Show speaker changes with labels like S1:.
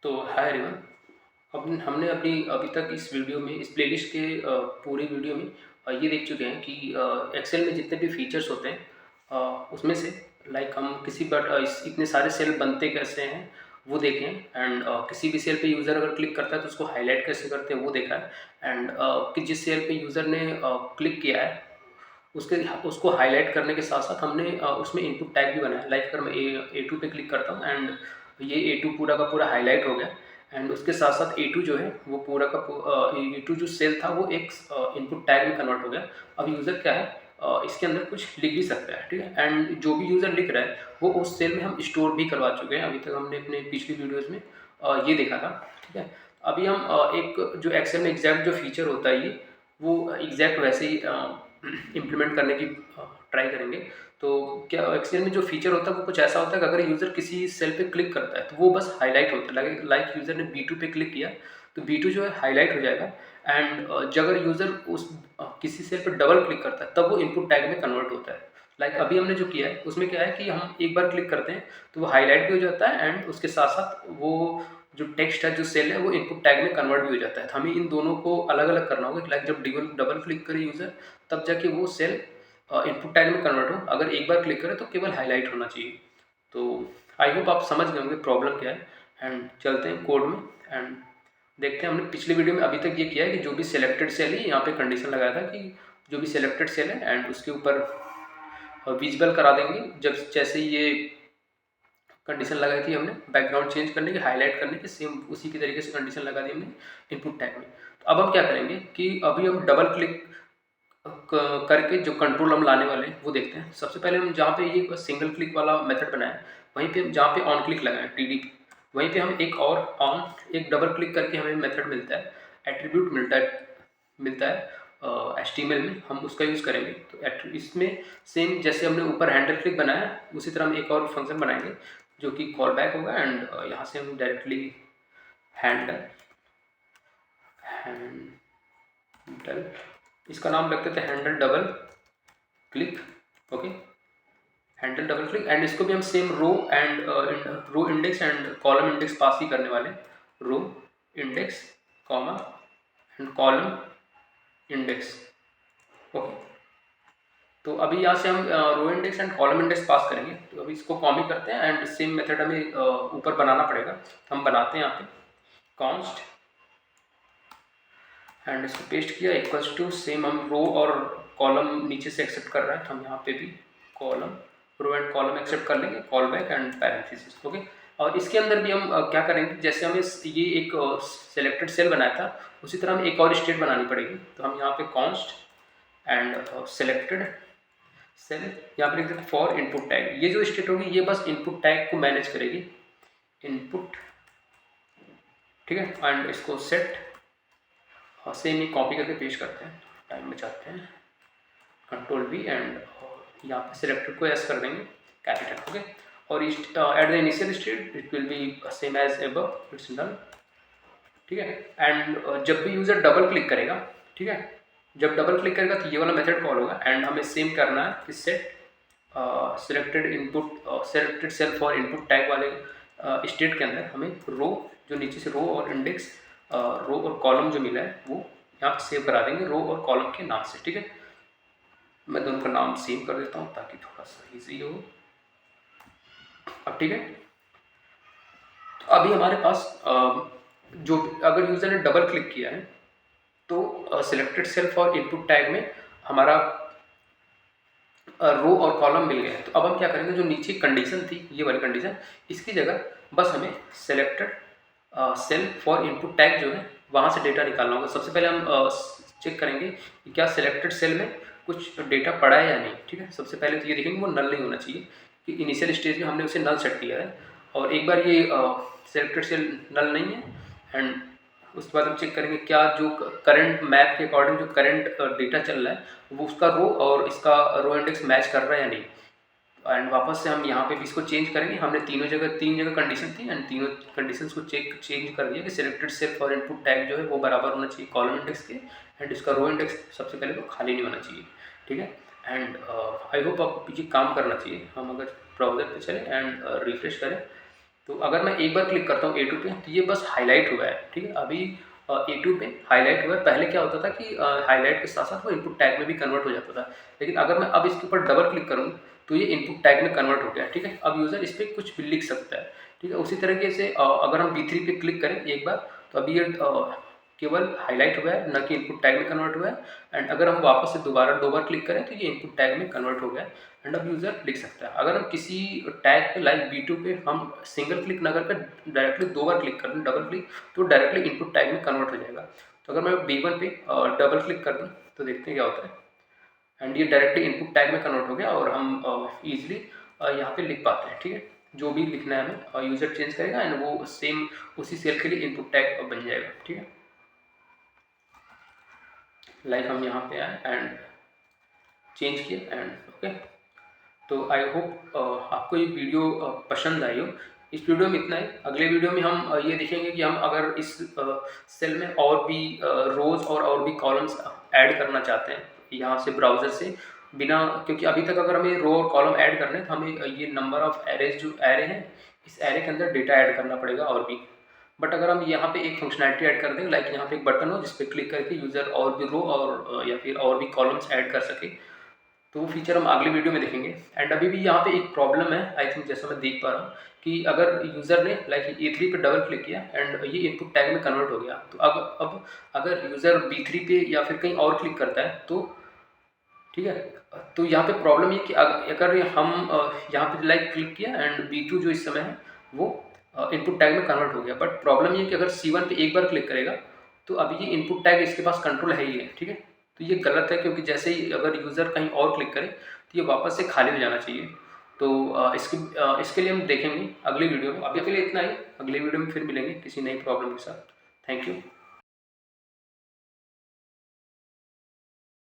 S1: तो hi everyone. अब हमने अपनी अभी तक इस वीडियो में इस प्लेलिस्ट के पूरे वीडियो में ये देख चुके हैं कि एक्सेल में जितने भी फीचर्स होते हैं उसमें से लाइक हम किसी इतने सारे सेल बनते कैसे हैं वो देखें। एंड किसी भी सेल पे यूज़र अगर क्लिक करता है तो उसको हाईलाइट कैसे करते हैं वो देखा है। एंड कि जिस सेल पे यूज़र ने क्लिक किया है उसके उसको हाईलाइट करने के साथ साथ हमने उसमें इनपुट टैग भी बनाया। लाइक अगर मैं A2 पे क्लिक करता हूँ एंड ये A2 पूरा का पूरा हाईलाइट हो गया। एंड उसके साथ साथ A2 जो है वो पूरा का A2 जो सेल था वो एक इनपुट टैग में कन्वर्ट हो गया। अब यूज़र क्या है इसके अंदर कुछ लिख भी सकता है, ठीक है। एंड जो भी यूज़र लिख रहा है वो उस सेल में हम स्टोर भी करवा चुके हैं। अभी तक हमने अपने पिछली वीडियोज़ में ये देखा था, ठीक है। अभी हम एक जो एक्सेल में एग्जैक्ट जो फीचर होता है ये वो एग्जैक्ट वैसे ही इम्प्लीमेंट करने की ट्राई करेंगे। तो क्या एक्सेल में जो फीचर होता है वो कुछ ऐसा होता है कि अगर यूज़र किसी सेल पे क्लिक करता है तो वो बस हाईलाइट होता है। लाइक यूज़र ने B2 पे क्लिक किया तो B2 जो है हाईलाइट हो जाएगा। एंड जब अगर यूज़र उस किसी सेल पे डबल क्लिक करता है तब वो इनपुट टैग में कन्वर्ट होता है। लाइक अभी हमने जो किया है उसमें क्या है कि हम एक बार क्लिक करते हैं तो वो हाईलाइट भी हो जाता है एंड उसके साथ साथ वो जो टेक्स्ट है जो सेल है वो इनपुट टैग में कन्वर्ट भी हो जाता है। तो हमें इन दोनों को अलग अलग करना होगा। लाइक जब डबल क्लिक करे यूज़र तब जाके वो सेल इनपुट टैग में कन्वर्ट हो। अगर एक बार क्लिक करें तो केवल हाईलाइट होना चाहिए। तो आई होप आप समझ गए होंगे प्रॉब्लम क्या है। एंड चलते हैं कोड में एंड देखते हैं। हमने पिछले वीडियो में अभी तक ये किया है कि जो भी सिलेक्टेड सेल है यहाँ पे कंडीशन लगाया था कि जो भी सिलेक्टेड सेल है एंड उसके ऊपर विजिबल करा देंगे। जब जैसे ये कंडीशन लगाई थी हमने बैकग्राउंड चेंज करने की, हाईलाइट करने की, सेम उसी की तरीके से कंडीशन लगा दी हमने इनपुट टैग में। तो अब हम क्या करेंगे कि अभी हम डबल क्लिक करके जो कंट्रोल हम लाने वाले हैं वो देखते हैं। सबसे पहले हम जहाँ पे ये सिंगल क्लिक वाला मेथड बनाया है वहीं पे हम जहाँ पे ऑन क्लिक लगाएं TD वहीं पे हम एक डबल क्लिक करके हमें मेथड मिलता है, एट्रीब्यूट मिलता है HTML में, हम उसका यूज़ करेंगे। तो इसमें सेम जैसे हमने ऊपर हैंडल क्लिक बनाया उसी तरह हम एक और फंक्शन बनाएंगे जो कि कॉल बैक होगा। एंड यहाँ से हम डायरेक्टली हैंडल इसका नाम रखते थे handle double click. Okay, handle double click. And इसको भी हम same row index and column index pass ही करने वाले। Row index comma and column index. Okay, तो अभी यहाँ से हम row index and column index pass करेंगे। तो अभी इसको कॉपी करते हैं एंड सेम मेथड हमें ऊपर बनाना पड़ेगा। तो हम बनाते हैं यहाँ पे कॉन्स्ट एंड इसको पेस्ट किया इक्वल्स टू सेम। हम रो और कॉलम नीचे से एक्सेप्ट कर रहे हैं तो हम यहाँ पे भी column row and column accept कर लेंगे, call back and parenthesis. Okay, और इसके अंदर भी हम क्या करेंगे, जैसे हमें ये एक सिलेक्टेड सेल बनाया था उसी तरह हमें एक और स्टेट बनानी पड़ेगी। तो हम यहाँ पे कॉन्स्ट एंड सिलेक्टेड सेल यहाँ पर लिख देते फॉर इनपुट टैग। ये जो स्टेट होगी ये बस इनपुट टैग को मैनेज करेगी, इनपुट, ठीक है। एंड इसको सेट सेम ही कॉपी करके पेस्ट करते हैं, टाइम बचाते हैं, कंट्रोल V एंड यहाँ पे सिलेक्टेड को एस कर देंगे कैपिटल। ओके, और at the initial state it will be same as above, it's null, ठीक है। एंड जब भी यूज़र डबल क्लिक करेगा, ठीक है, जब डबल क्लिक करेगा तो ये वाला मेथड कॉल होगा। एंड हमें सेम करना है कि set selected cell for input tag वाले स्टेट के अंदर हमें रो जो नीचे से रो और इंडेक्स रो और कॉलम जो मिला है वो यहाँ पे सेव करा देंगे रो और कॉलम के नाम से, ठीक है। मैं दोनों का नाम सेव कर देता हूँ ताकि थोड़ा सा इजी हो। अब ठीक है, तो अभी हमारे पास जो अगर यूज़र ने डबल क्लिक किया है तो selected cell for input tag में हमारा रो और कॉलम मिल गए हैं। तो अब हम क्या करेंगे, जो नीचे कंडीशन थी ये वाली कंडीशन, इसकी जगह बस हमें selected cell for input tag जो है वहाँ से डेटा निकालना होगा। सबसे पहले हम चेक करेंगे कि क्या सिलेक्टेड सेल में कुछ डेटा पड़ा है या नहीं, ठीक है। सबसे पहले तो ये देखेंगे वो नल नहीं होना चाहिए कि इनिशियल स्टेज में हमने उसे नल सेट किया है। और एक बार ये सिलेक्टेड सेल नल नहीं है एंड उसके बाद हम चेक करेंगे क्या जो करंट मैप के अकॉर्डिंग जो करंट डेटा चल रहा है वो उसका रो और इसका रो इंडेक्स मैच कर रहा है या नहीं। एंड वापस से हम यहाँ पे भी इसको चेंज करेंगे। हमने तीन जगह कंडीशन थी एंड तीनों कंडीशंस को चेंज कर दिया कि selected cell for input tag जो है वो बराबर होना चाहिए कॉलम इंडेक्स के एंड इसका रो इंडेक्स सबसे पहले तो खाली नहीं होना चाहिए, ठीक है। एंड आई होप आपको पीछे काम करना चाहिए। हम अगर ब्राउज़र पे चलें एंड रिफ्रेश करें तो अगर मैं एक बार क्लिक करता हूँ A2 पे तो ये बस हाईलाइट हुआ है, ठीक है। अभी A2 पे हाईलाइट हुआ है। पहले क्या होता था कि हाईलाइट के साथ साथ वो इनपुट टैग में भी कन्वर्ट हो जाता था, लेकिन अगर मैं अब इसके ऊपर डबल क्लिक करूँ तो ये इनपुट टैग में कन्वर्ट हो गया, ठीक है। अब यूज़र इस पर कुछ भी लिख सकता है, ठीक है। उसी तरीके से अगर हम B3 पे क्लिक करें एक बार तो अभी ये केवल हाईलाइट हुआ है, न कि इनपुट टैग में कन्वर्ट हुआ है। एंड अगर हम वापस से दोबारा 2 बार क्लिक करें तो ये इनपुट टैग में कन्वर्ट हो गया है एंड अब यूज़र लिख सकता है। अगर हम किसी टैग पे लाइक B2 पे हम सिंगल क्लिक ना करके डायरेक्टली 2 बार क्लिक कर दें, डबल क्लिक, तो डायरेक्टली इनपुट टैग में कन्वर्ट हो जाएगा। तो अगर मैं B1 पे डबल क्लिक कर दूँ तो देखते हैं क्या होता है एंड ये डायरेक्टली इनपुट टैग में कन्वर्ट हो गया और हम ईजिली यहाँ पे लिख पाते हैं, ठीक है। जो भी लिखना है हमें यूज़र चेंज करेगा एंड वो सेम उसी सेल के लिए इनपुट टैग बन जाएगा, ठीक है। लाइक हम यहाँ पे आए एंड चेंज किए एंड ओके। तो आई होप आपको ये वीडियो पसंद आई हो। इस वीडियो में इतना ही। अगले वीडियो में हम ये देखेंगे कि हम अगर इस सेल में और भी रोज़ और भी कॉलम्स ऐड करना चाहते हैं यहाँ से ब्राउज़र से बिना, क्योंकि अभी तक अगर हमें रो और कॉलम ऐड करने तो हमें ये नंबर ऑफ़ एरेज जो एरे हैं इस एरे के अंदर डेटा ऐड करना पड़ेगा और भी। बट अगर हम यहाँ पे एक फंक्शनैलिटी ऐड कर दें, लाइक यहाँ पे एक बटन हो जिस पर क्लिक करके यूज़र और भी रो और या फिर और भी कॉलम्स ऐड कर सके, तो वो फीचर हम अगले वीडियो में देखेंगे। एंड अभी भी यहाँ पे एक प्रॉब्लम है आई थिंक, जैसा मैं देख पा रहा हूँ कि अगर यूज़र ने लाइक A3 पे डबल क्लिक किया एंड ये इनपुट टैग में कन्वर्ट हो गया, तो अब अगर यूज़र B3 पे या फिर कहीं और क्लिक करता है तो ठीक है, तो यहाँ पे प्रॉब्लम ये कि अगर हम यहाँ पे लाइक क्लिक किया एंड B2 जो इस समय है वो इनपुट टैग में कन्वर्ट हो गया, बट प्रॉब्लम ये कि अगर C1 पे एक बार क्लिक करेगा तो अभी ये इनपुट टैग इसके पास कंट्रोल है ही है, ठीक है। तो ये गलत है क्योंकि जैसे ही अगर यूज़र कहीं और क्लिक करे तो ये वापस से खाली हो जाना चाहिए। तो इसके लिए हम देखेंगे अगली वीडियो में। अभी के लिए इतना ही, अगली वीडियो में फिर मिलेंगे किसी नई प्रॉब्लम के साथ। Thank you.